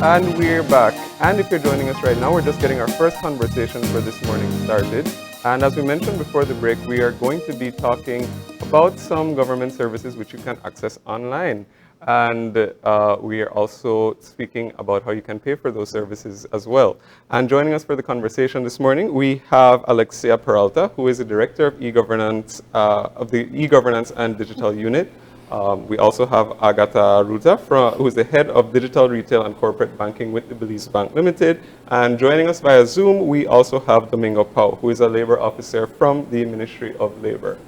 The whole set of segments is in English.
And we're back. And if you're joining us right now, we're just getting our first conversation for this morning started. And as we mentioned before the break, we are going to be talking about some government services which you can access online. And we are also speaking about how you can pay for those services as well. And joining us for the conversation this morning, we have Alexia Peralta, who is the Director of E-Governance, of the E-Governance and Digital Unit. We also have Agatha Ruta, who is the Head of Digital Retail and Corporate Banking with the Belize Bank Limited. And joining us via Zoom, we also have Domingo Pau, who is a Labor Officer from the Ministry of Labor.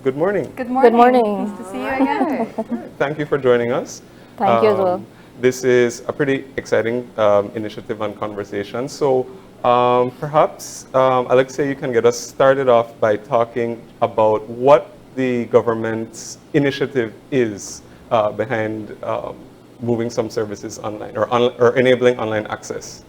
Good morning. Good morning. Good morning. Nice to see you again. Thank you for joining us. Thank you as well. This is a pretty exciting initiative and conversation. So perhaps, Alexia, you can get us started off by talking about what the government's initiative is behind moving some services online or enabling online access.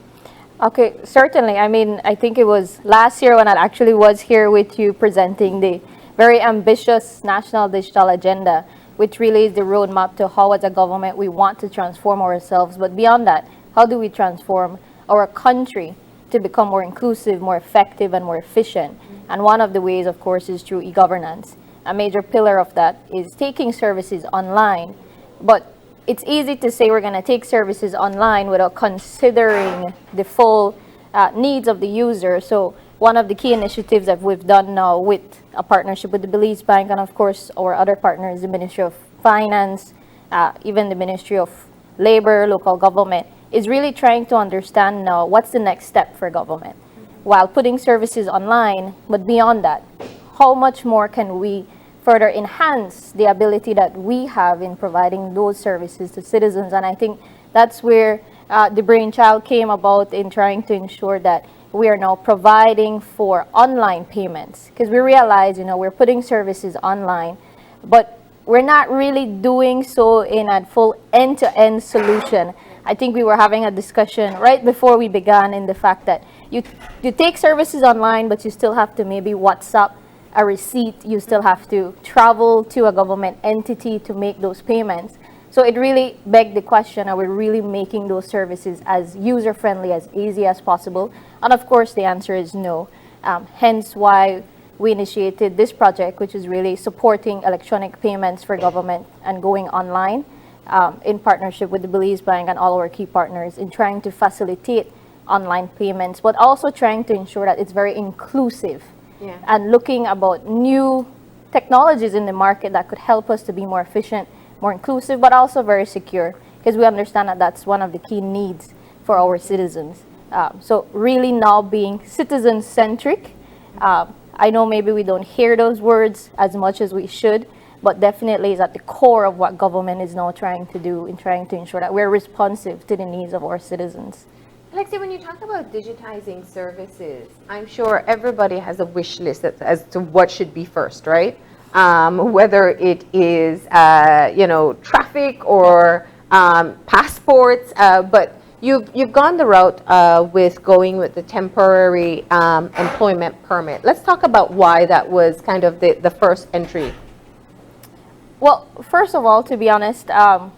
Okay, certainly. I mean, I think it was last year when I actually was here with you presenting the very ambitious National Digital Agenda, which really is the roadmap to how as a government we want to transform ourselves. But beyond that, how do we transform our country to become more inclusive, more effective, and more efficient? And one of the ways, of course, is through e-governance. A major pillar of that is taking services online. But it's easy to say we're going to take services online without considering the full needs of the user. So one of the key initiatives that we've done now with a partnership with the Belize Bank and, of course, our other partners, the Ministry of Finance, even the Ministry of Labor, local government, is really trying to understand now what's the next step for government while putting services online. But beyond that, how much more can we further enhance the ability that we have in providing those services to citizens? And I think that's where the brainchild came about in trying to ensure that we are now providing for online payments, because we realize, we're putting services online, but we're not really doing so in a full end-to-end solution. I think we were having a discussion right before we began in the fact that you take services online, but you still have to maybe WhatsApp a receipt, you still have to travel to a government entity to make those payments. So it really begged the question, are we really making those services as user-friendly, as easy as possible? And of course, the answer is no. Hence why we initiated this project, which is really supporting electronic payments for government and going online in partnership with the Belize Bank and all our key partners in trying to facilitate online payments, but also trying to ensure that it's very inclusive. Yeah. And looking about new technologies in the market that could help us to be more efficient, more inclusive, but also very secure, because we understand that that's one of the key needs for our citizens. So really now being citizen-centric. I know maybe we don't hear those words as much as we should, but definitely is at the core of what government is now trying to do in trying to ensure that we're responsive to the needs of our citizens. Alexia, when you talk about digitizing services, I'm sure everybody has a wish list as to what should be first, right? Whether it is, traffic or passports, but you've gone the route with going with the temporary employment permit. Let's talk about why that was kind of the first entry. Well, first of all, to be honest, the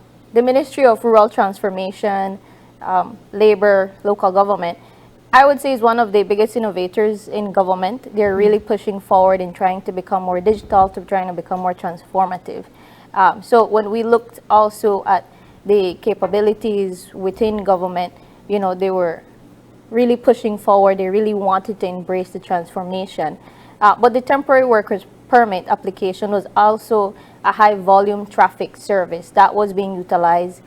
Ministry of Rural Transformation, Labor, local government, I would say is one of the biggest innovators in government. They're really pushing forward in trying to become more digital, to trying to become more transformative. So when we looked also at the capabilities within government, they were really pushing forward. They really wanted to embrace the transformation. But the temporary workers permit application was also a high volume traffic service that was being utilized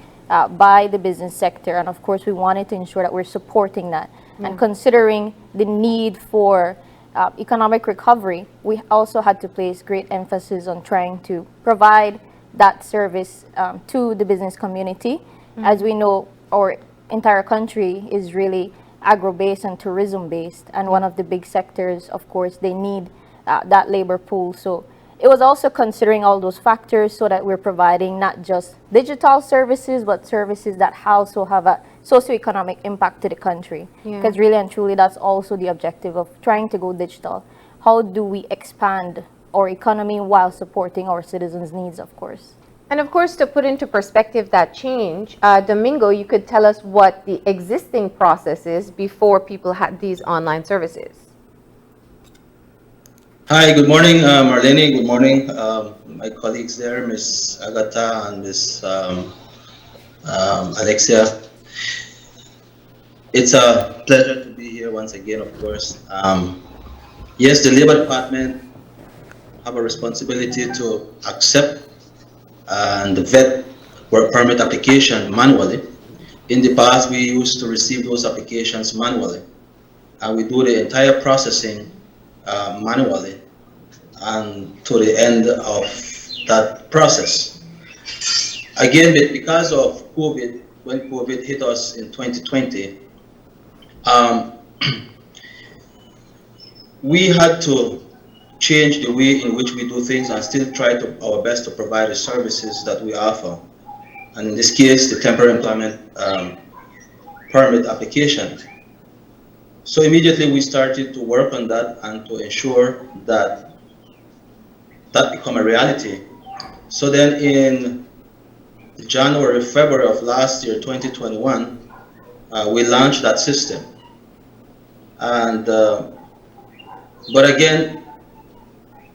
by the business sector. And of course, we wanted to ensure that we're supporting that. And considering the need for economic recovery, we also had to place great emphasis on trying to provide that service to the business community. As we know, our entire country is really agro-based and tourism-based. And one of the big sectors, of course, they need that labor pool. So it was also considering all those factors so that we're providing not just digital services, but services that also have a socioeconomic impact to the country. Because really and truly, that's also the objective of trying to go digital. How do we expand our economy while supporting our citizens' needs, of course? And of course, to put into perspective that change, Domingo, you could tell us what the existing process is before people had these online services. Hi, good morning, Marlene. Good morning, my colleagues there, Miss Agatha and Miss Alexia. It's a pleasure to be here once again, of course. Yes, the Labor Department have a responsibility to accept and vet work permit application manually. In the past, we used to receive those applications manually, and we do the entire processing manually and to the end of that process. Again, because of COVID, when COVID hit us in 2020, we had to change the way in which we do things and still try our best to provide the services that we offer. And in this case, the temporary employment permit application. So immediately we started to work on that and to ensure that that become a reality. So then in January, February of last year, 2021, we launched that system. And but again,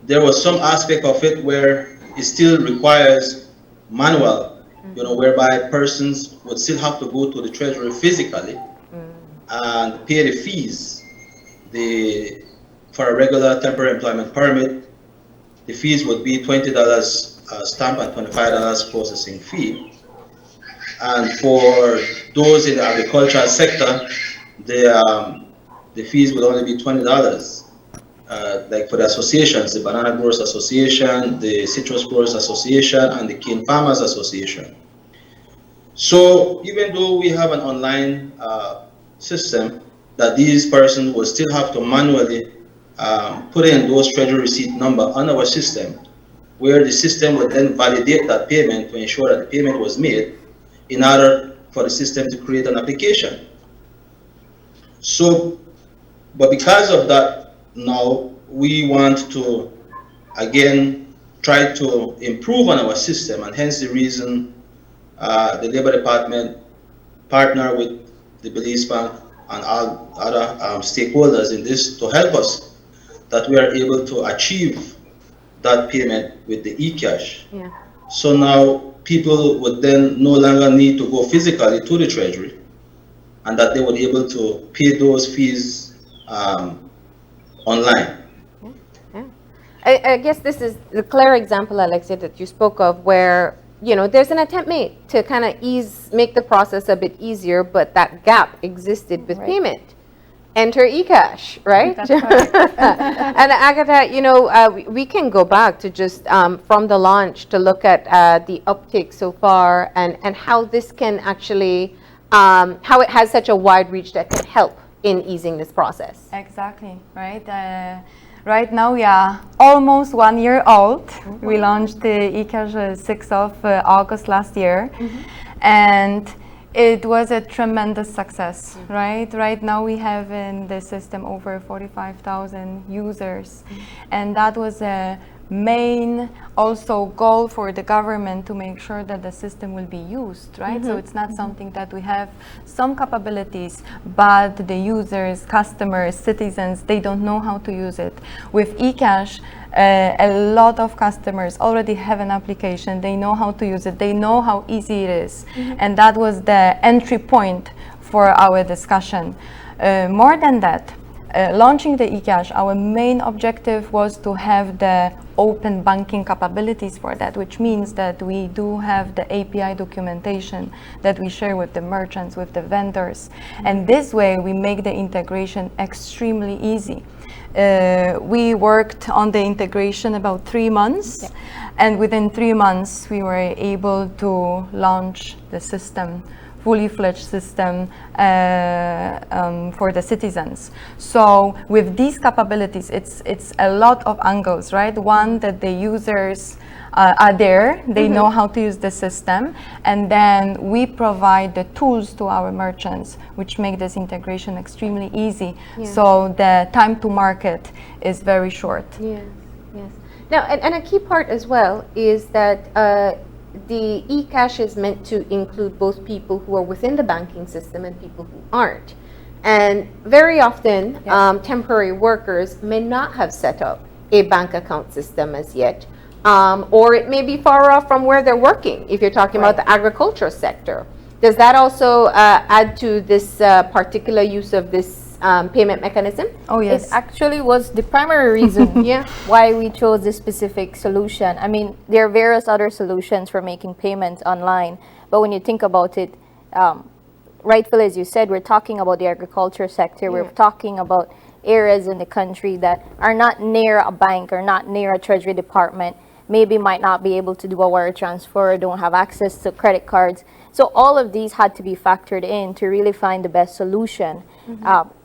there was some aspect of it where it still requires manual, whereby persons would still have to go to the treasury physically and pay the fees. For a regular temporary employment permit, the fees would be $20 stamp and $25 processing fee. And for those in the agricultural sector, the fees would only be $20. Like for the associations, the Banana Growers Association, the Citrus Growers Association, and the Cane Farmers Association. So even though we have an online system, that these persons will still have to manually put in those treasury receipt number on our system, where the system would then validate that payment to ensure that the payment was made in order for the system to create an application. So, but because of that, now we want to again try to improve on our system, and hence the reason the Labor Department partner with the Belize Bank and all other stakeholders in this to help us that we are able to achieve that payment with the E-kyash. Yeah. So now people would then no longer need to go physically to the treasury, and that they would be able to pay those fees online. Yeah. I guess this is the clear example, Alexia, that you spoke of, where there's an attempt made to kind of make the process a bit easier, but that gap existed with payment. Enter E-kyash, right? That's right. And Agatha, we can go back to just from the launch to look at the uptake so far and how this can actually, how it has such a wide reach that can help in easing this process. Exactly, right? Right now we are almost 1 year old. We launched the E-kyash 6th of August last year. And it was a tremendous success, right? Right now we have in the system over 45,000 users. And that was a main also goal for the government to make sure that the system will be used, right? So it's not something that we have some capabilities, but the users, customers, citizens, they don't know how to use it. With E-kyash, a lot of customers already have an application, they know how to use it, they know how easy it is. And that was the entry point for our discussion. More than that, launching the E-kyash, our main objective was to have the open banking capabilities for that, which means that we do have the API documentation that we share with the merchants, with the vendors. And this way we make the integration extremely easy. We worked on the integration about 3 months, and within 3 months we were able to launch the system, fully fledged system for the citizens. So with these capabilities, it's a lot of angles, right? One, that the users are there, they know how to use the system, and then we provide the tools to our merchants, which make this integration extremely easy. So the time to market is very short. Yes, yes. Now, and a key part as well is that the e-cash is meant to include both people who are within the banking system and people who aren't. And very often, temporary workers may not have set up a bank account system as yet, or it may be far off from where they're working, if you're talking about the agriculture sector. Does that also add to this particular use of this payment mechanism? Oh, yes. It actually was the primary reason why we chose this specific solution. I mean, there are various other solutions for making payments online, but when you think about it, rightfully, as you said, we're talking about the agriculture sector. We're talking about areas in the country that are not near a bank or not near a treasury department, maybe might not be able to do a wire transfer, don't have access to credit cards. So all of these had to be factored in to really find the best solution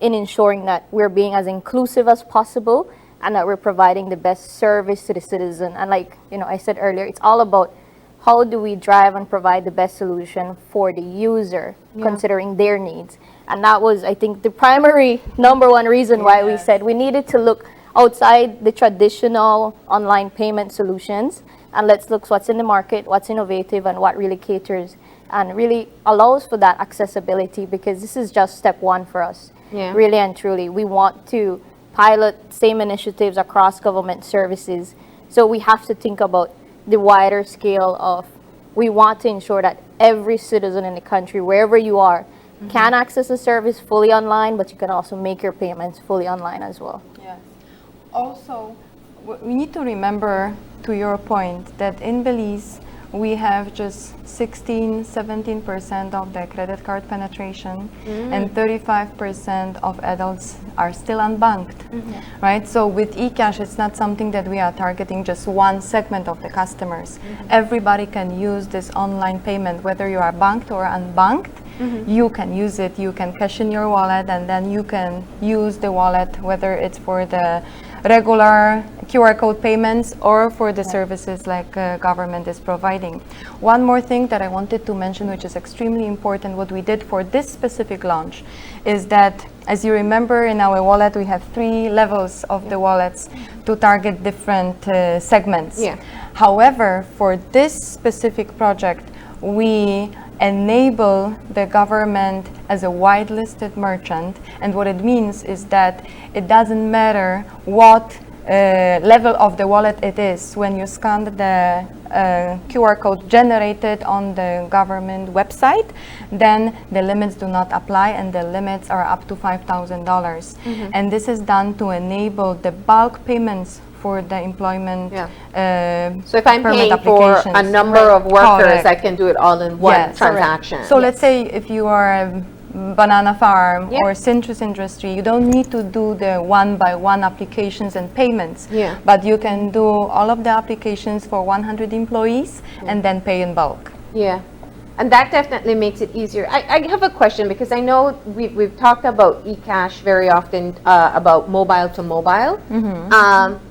in ensuring that we're being as inclusive as possible and that we're providing the best service to the citizen. And like, I said earlier, it's all about how do we drive and provide the best solution for the user, considering their needs. And that was, I think, the primary number one reason why we said we needed to look outside the traditional online payment solutions, and let's look what's in the market, what's innovative, and what really caters and really allows for that accessibility, because this is just step one for us. Really and truly, we want to pilot same initiatives across government services. So we have to think about the wider scale of, we want to ensure that every citizen in the country, wherever you are, can access the service fully online, but you can also make your payments fully online as well. Yes. Also, we need to remember, to your point, that in Belize, we have just 16-17% of the credit card penetration, and 35% of adults are still unbanked, right? So with e-cash, it's not something that we are targeting just one segment of the customers. Everybody can use this online payment, whether you are banked or unbanked. You can use it, you can cash in your wallet, and then you can use the wallet, whether it's for the regular QR code payments or for the services like government is providing. One more thing that I wanted to mention, which is extremely important, what we did for this specific launch, is that, as you remember, in our wallet we have 3 levels of the wallets to target different segments. However, for this specific project, we enable the government as a whitelisted merchant, and what it means is that it doesn't matter what level of the wallet it is. When you scan the QR code generated on the government website, then the limits do not apply, and the limits are up to $5,000. And this is done to enable the bulk payments for the employment. So if I'm paying for a number of workers, I can do it all in one transaction. So let's say if you are a banana farm or citrus industry, you don't need to do the one-by-one applications and payments, but you can do all of the applications for 100 employees and then pay in bulk. And that definitely makes it easier. I have a question, because I know we've talked about e-cash very often, about mobile to mobile.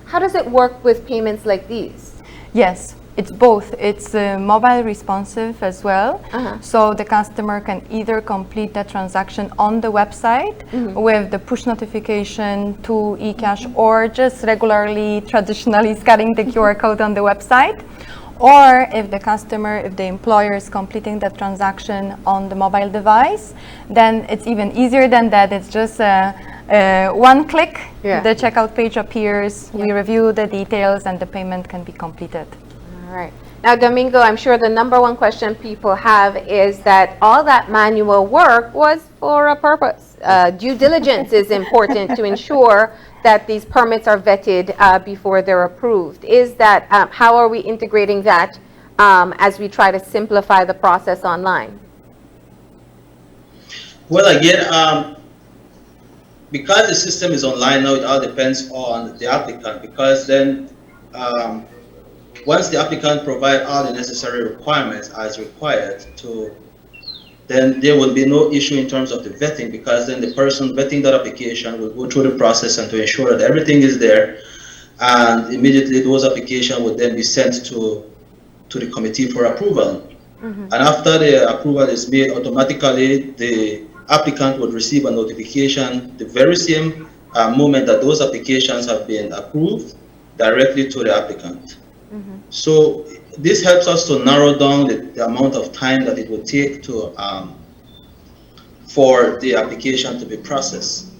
How does it work with payments like these? Yes, it's both. It's mobile responsive as well. So the customer can either complete the transaction on the website with the push notification to e-cash, or just regularly, traditionally scanning the QR code on the website. Or if the employer is completing the transaction on the mobile device, then it's even easier than that. It's just one click, the checkout page appears, we review the details, and the payment can be completed. All right. Now, Domingo, I'm sure the number one question people have is that all that manual work was for a purpose. Due diligence is important to ensure that these permits are vetted before they're approved. Is that, how are we integrating that as we try to simplify the process online? Well, again, because the system is online now, it all depends on the applicant, because then once the applicant provides all the necessary requirements as required to, then there will be no issue in terms of the vetting, because then the person vetting that application will go through the process and to ensure that everything is there, and immediately those applications would then be sent to the committee for approval. And after the approval is made, automatically the applicant would receive a notification the very same moment that those applications have been approved directly to the applicant. So this helps us to narrow down the amount of time that it would take to for the application to be processed.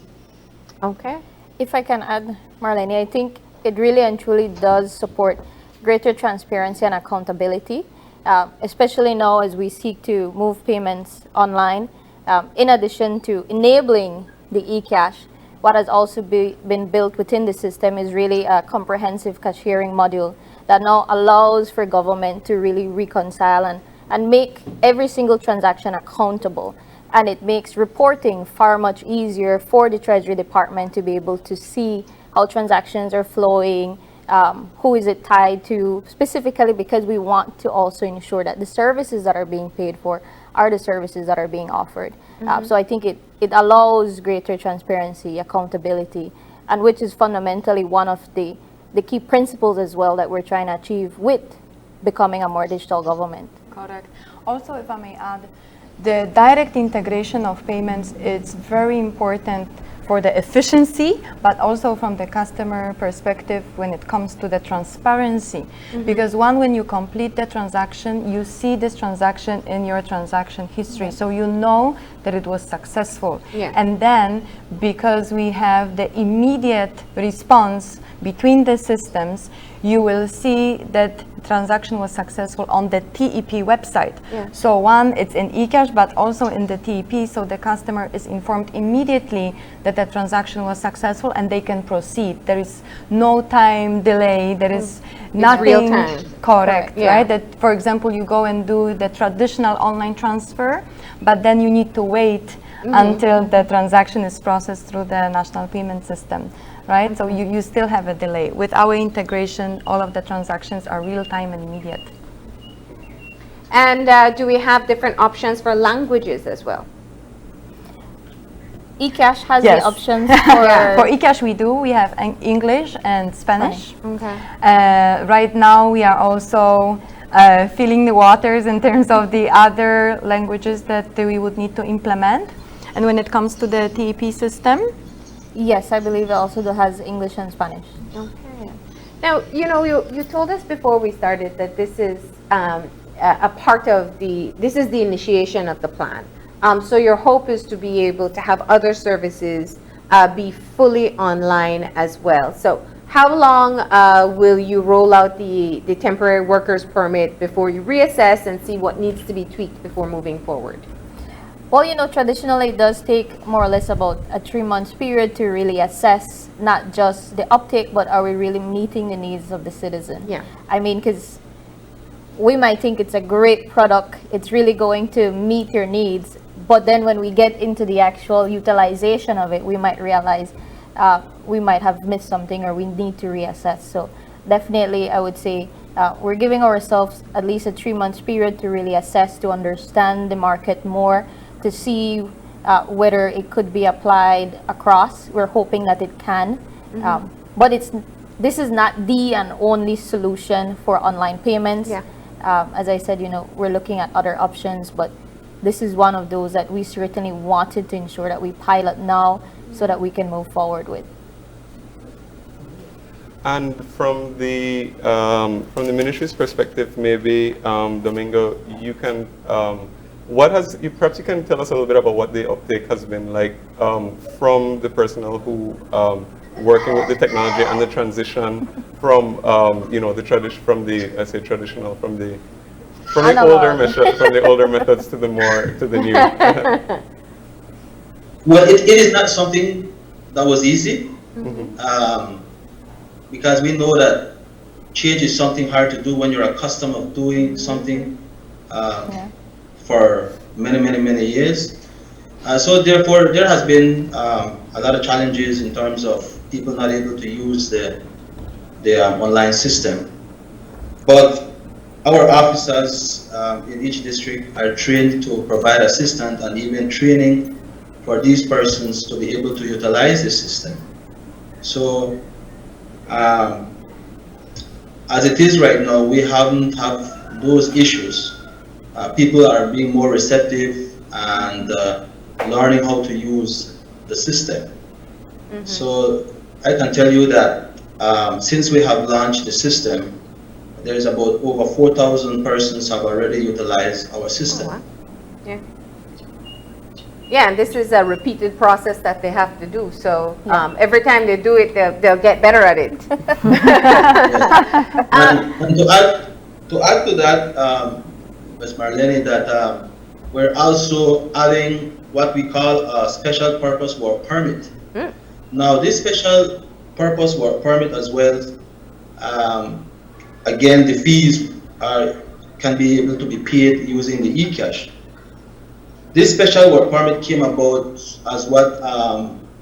Okay. If I can add, Marlene, I think it really and truly does support greater transparency and accountability, especially now as we seek to move payments online. In addition to enabling the e-cash, what has also been built within the system is really a comprehensive cashiering module that now allows for government to really reconcile and make every single transaction accountable. And it makes reporting far much easier for the Treasury Department to be able to see how transactions are flowing, who is it tied to, specifically because we want to also ensure that the services that are being paid for are the services that are being offered. So I think it allows greater transparency, accountability, and which is fundamentally one of the key principles as well that we're trying to achieve with becoming a more digital government. Correct. Also, if I may add, the direct integration of payments is very important for the efficiency, but also from the customer perspective when it comes to the transparency. Because when you complete the transaction, you see this transaction in your transaction history. So you know that it was successful. Yeah. And then because we have the immediate response between the systems, you will see that transaction was successful on the TEP website. Yeah. So one, it's in E-kyash, but also in the TEP, so the customer is informed immediately that the transaction was successful and they can proceed. There is no time delay, there is nothing. real time. Correct, Yeah. right? That, for example, you go and do the traditional online transfer, but then you need to wait until the transaction is processed through the national payment system. Right, so you still have a delay. With our integration, all of the transactions are real time and immediate. And do we have different options for languages as well? E-cash has Yes. the options For E-kyash, we do. We have English and Spanish. Okay. Right now, we are also filling the waters in terms of the other languages that we would need to implement. And when it comes to the TEP system, Yes, I believe it also has English and Spanish. Okay. Now, you told us before we started that this is a part of this is the initiation of the plan. So your hope is to be able to have other services be fully online as well. So how long will you roll out the temporary workers permit before you reassess and see what needs to be tweaked before moving forward? Well, traditionally it does take more or less about a 3-month period to really assess not just the uptake, but are we really meeting the needs of the citizen? Yeah. I mean, because we might think it's a great product, it's really going to meet your needs, but then when we get into the actual utilization of it, we might realize we might have missed something or we need to reassess. So definitely, I would say we're giving ourselves at least a 3-month period to really assess, to understand the market more, to see whether it could be applied across. We're hoping that it can, but this is not the and only solution for online payments. Yeah. As I said, we're looking at other options, but this is one of those that we certainly wanted to ensure that we pilot now so that we can move forward with. And from the ministry's perspective, maybe Domingo, you can perhaps you can tell us a little bit about what the uptake has been like from the personnel who working with the technology and the transition from the older methods to the new. Well, it is not something that was easy, because we know that change is something hard to do when you're accustomed of doing something for many years. So therefore, there has been a lot of challenges in terms of people not able to use the online system. But our officers in each district are trained to provide assistance and even training for these persons to be able to utilize the system. So as it is right now, we haven't have those issues. People are being more receptive and learning how to use the system. So I can tell you that since we have launched the system, there's about over 4,000 persons have already utilized our Oh, system. wow. Yeah. Yeah, and this is a repeated process that they have to do. So every time they do it, they'll get better at it. Yes. And to add to that, Ms. Marlene, that we're also adding what we call a special purpose work permit. Mm. Now, this special purpose work permit as well, um, again, the fees can be able to be paid using the E-kyash. This special work permit came about as what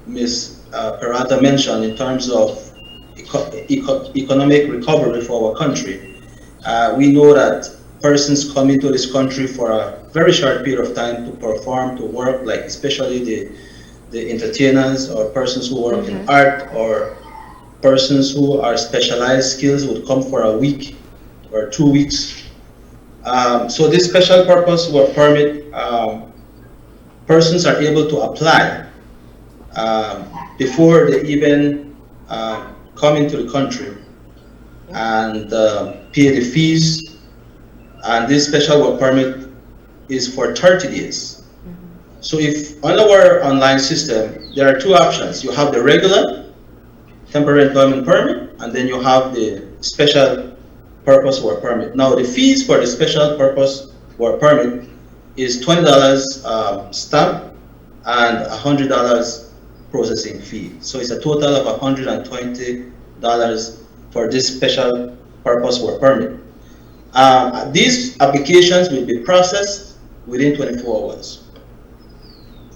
Ms. Peralta mentioned in terms of economic recovery for our country. We know that persons come into this country for a very short period of time to perform, to work, like especially the entertainers or persons who work in art, or persons who are specialized skills would come for a week or 2 weeks. So this special purpose work permit, persons are able to apply before they even come into the country and pay the fees. And this special work permit is for 30 days. So if on our online system, there are two options. You have the regular temporary employment permit, and then you have the special purpose work permit. Now the fees for the special purpose work permit is $20 stamp and $100 processing fee. So it's a total of $120 for this special purpose work permit. These applications will be processed within 24 hours.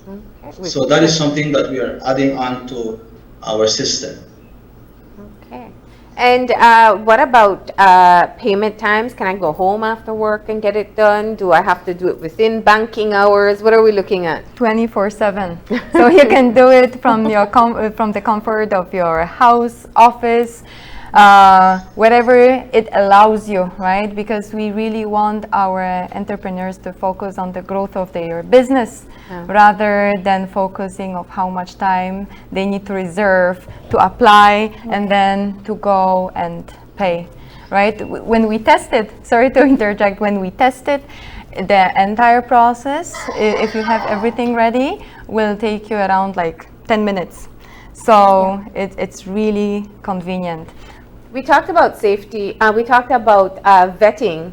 Okay. So that is something that we are adding on to our system. Okay. And what about payment times? Can I go home after work and get it done? Do I have to do it within banking hours? What are we looking at? 24/7. So you can do it from your from the comfort of your house, office, wherever it allows you, right? Because we really want our entrepreneurs to focus on the growth of their business rather than focusing of how much time they need to reserve to apply and then to go and pay, right? When we tested, sorry to interject, when we tested, the entire process, if you have everything ready, will take you around like 10 minutes. So it's really convenient. We talked about safety. We talked about vetting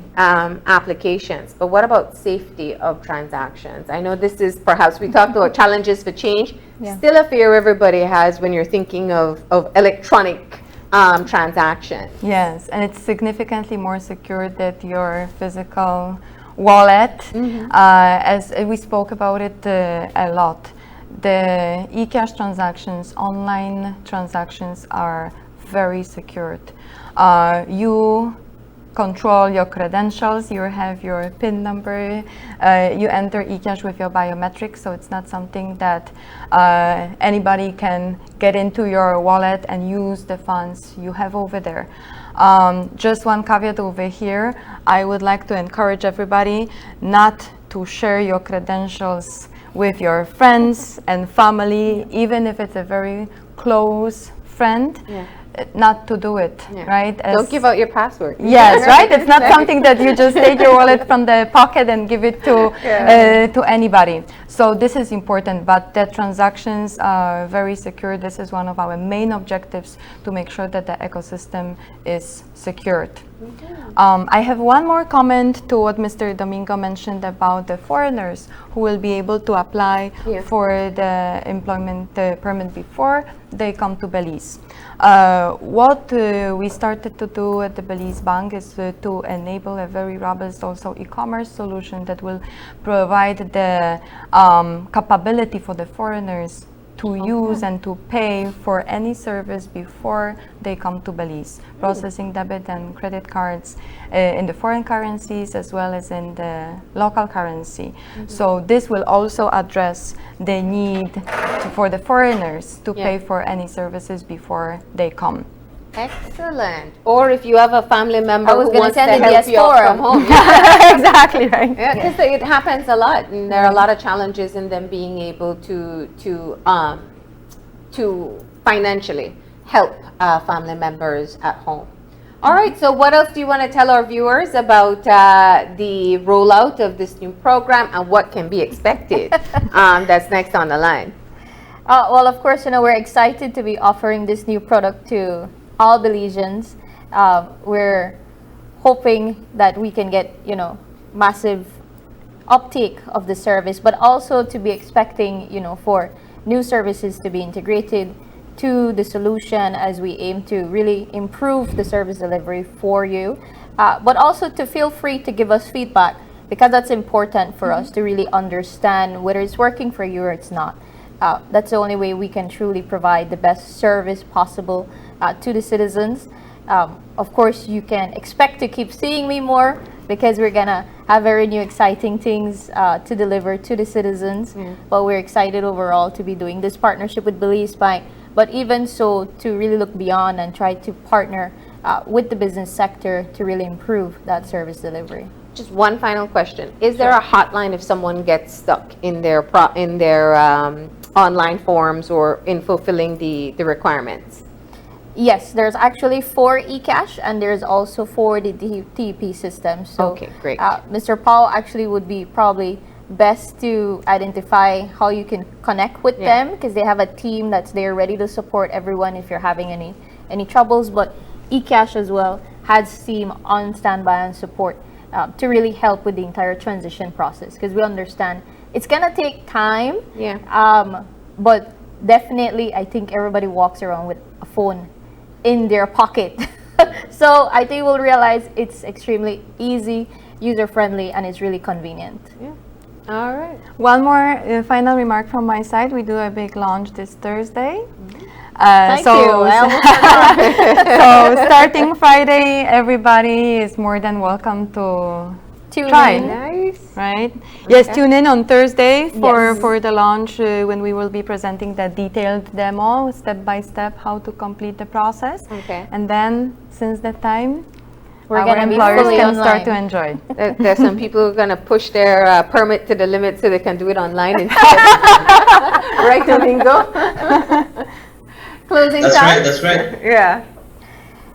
applications, but what about safety of transactions? I know this is perhaps, we talked about challenges for change. Still a fear everybody has when you're thinking of electronic transactions. Yes, and it's significantly more secure than your physical wallet. As we spoke about it a lot. The e-kyash transactions, online transactions are very secured. You control your credentials, you have your PIN number, you enter e-kyash with your biometrics, so it's not something that anybody can get into your wallet and use the funds you have over there. Just one caveat over here, I would like to encourage everybody not to share your credentials with your friends and family, even if it's a very close friend. Not to do it, right? Don't give out your password. Yes, right? It's not something that you just take your wallet from the pocket and give it to anybody. So this is important, but the transactions are very secure. This is one of our main objectives, to make sure that the ecosystem is secured. I have one more comment to what Mr. Domingo mentioned about the foreigners who will be able to apply for the employment permit before they come to Belize. What we started to do at the Belize Bank is to enable a very robust also e-commerce solution that will provide the capability for the foreigners to use and to pay for any service before they come to Belize, processing debit and credit cards in the foreign currencies as well as in the local currency. So this will also address the need for the foreigners to pay for any services before they come. Excellent. Or if you have a family member I was who gonna wants send to the help you out diaspora. from home. Exactly, right? Yeah, because it happens a lot, and there are a lot of challenges in them being able to financially help family members at home. All right, so what else do you want to tell our viewers about the rollout of this new program and what can be expected that's next on the line? Well, of course, we're excited to be offering this new product to all Belizeans. We're hoping that we can get, massive uptake of the service, but also to be expecting, for new services to be integrated to the solution as we aim to really improve the service delivery for you, but also to feel free to give us feedback, because that's important for us to really understand whether it's working for you or it's not. That's the only way we can truly provide the best service possible to the citizens. Of course, you can expect to keep seeing me more, because we're gonna have very new exciting things to deliver to the citizens. But we're excited overall to be doing this partnership with Belize Bank, but even so to really look beyond and try to partner with the business sector to really improve that service delivery. Just one final question. Is there a hotline if someone gets stuck in their online forms or in fulfilling the requirements? Yes, there's actually for E-kyash, and there's also for the TP system. So, okay, great. Mr. Paul actually would be probably best to identify how you can connect with them, because they have a team that's there ready to support everyone if you're having any troubles. But E-kyash as well has team on standby and support to really help with the entire transition process, because we understand it's gonna take time. But definitely, I think everybody walks around with a phone in their pocket. So I think we'll realize it's extremely easy, user-friendly, and it's really convenient. All right. One more final remark from my side. We do a big launch this Thursday. Thank you. I almost forgot. So starting Friday, everybody is more than welcome to Tune try. in. Nice. Right? Yes, tune in on Thursday Yes. for the launch when we will be presenting the detailed demo, step by step, how to complete the process. Okay. And then, since that time, We're our gonna be employers fully can start to online. enjoy. There's some people who are going to push their permit to the limit so they can do it online instead. Right, Domingo? Closing time? That's right. Yeah.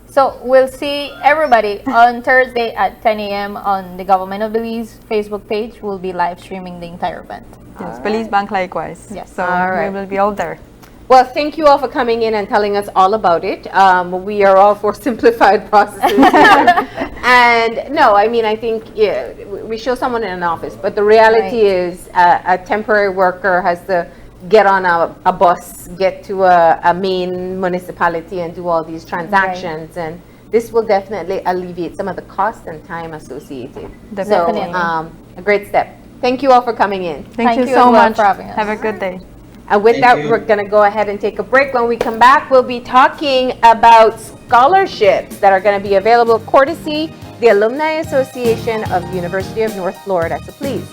So we'll see everybody on Thursday at 10 a.m. on the Government of Belize Facebook page. We'll be live streaming the entire event. Yes, Belize Bank likewise. Yes. So All right. we will be all there. Well, thank you all for coming in and telling us all about it. We are all for simplified processes. And no, I mean, I think we show someone in an office, but the reality is a temporary worker has to get on a bus, get to a main municipality and do all these transactions. And this will definitely alleviate some of the cost and time associated. Definitely. So, a great step. Thank you all for coming in. Thank you you so as well much. for having us. Have a good day. And with Thank that, you. we're going to go ahead and take a break. When we come back, we'll be talking about scholarships that are going to be available courtesy the Alumni Association of the University of North Florida. So please